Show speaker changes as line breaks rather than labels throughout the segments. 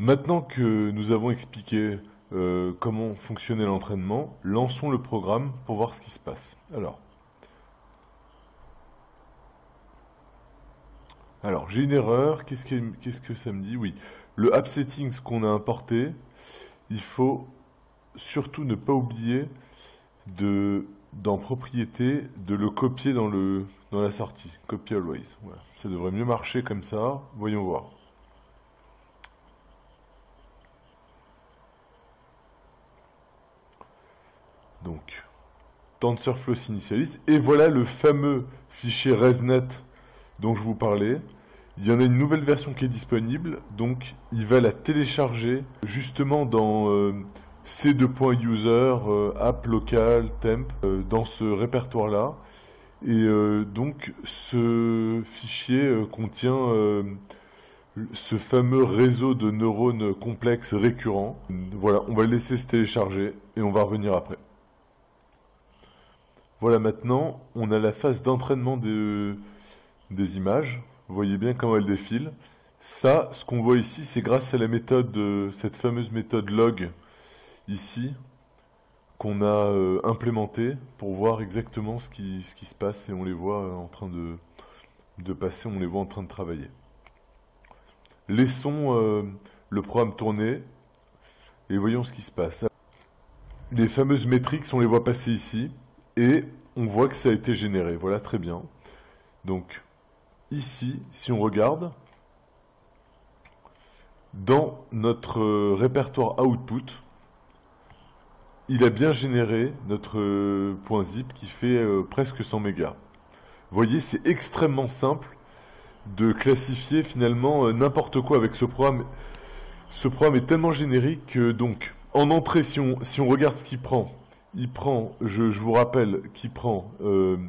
Maintenant que nous avons expliqué comment fonctionnait l'entraînement, lançons le programme pour voir ce qui se passe. Alors j'ai une erreur, qu'est-ce que ça me dit? Oui, le app settings qu'on a importé, il faut surtout ne pas oublier dans propriété, de le copier dans la sortie. Copy always. Voilà. Ça devrait mieux marcher comme ça. Voyons voir. Donc, TensorFlow s'initialise. Et voilà le fameux fichier ResNet dont je vous parlais. Il y en a une nouvelle version qui est disponible. Donc, il va la télécharger justement dans c2.user, app local, temp, dans ce répertoire-là. Et donc, ce fichier contient ce fameux réseau de neurones complexes récurrents. Voilà, on va le laisser se télécharger et on va revenir après. Voilà, maintenant, on a la phase d'entraînement des images. Vous voyez bien comment elles défilent. Ça, ce qu'on voit ici, c'est grâce à la méthode, cette fameuse méthode log, ici, qu'on a implémentée pour voir exactement ce qui se passe et on les voit en train de passer, on les voit en train de travailler. Laissons le programme tourner et voyons ce qui se passe. Les fameuses métriques, on les voit passer ici et on voit que ça a été généré. Voilà, très bien. Donc, ici, si on regarde, dans notre répertoire output, il a bien généré notre .zip qui fait presque 100 mégas. Vous voyez, c'est extrêmement simple de classifier finalement n'importe quoi avec ce programme. Ce programme est tellement générique que donc en entrée, si on regarde ce qu'il prend, il prend, je vous rappelle, qu'il prend le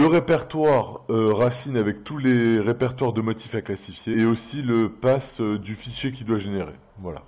répertoire racine avec tous les répertoires de motifs à classifier et aussi le pass du fichier qu'il doit générer. Voilà.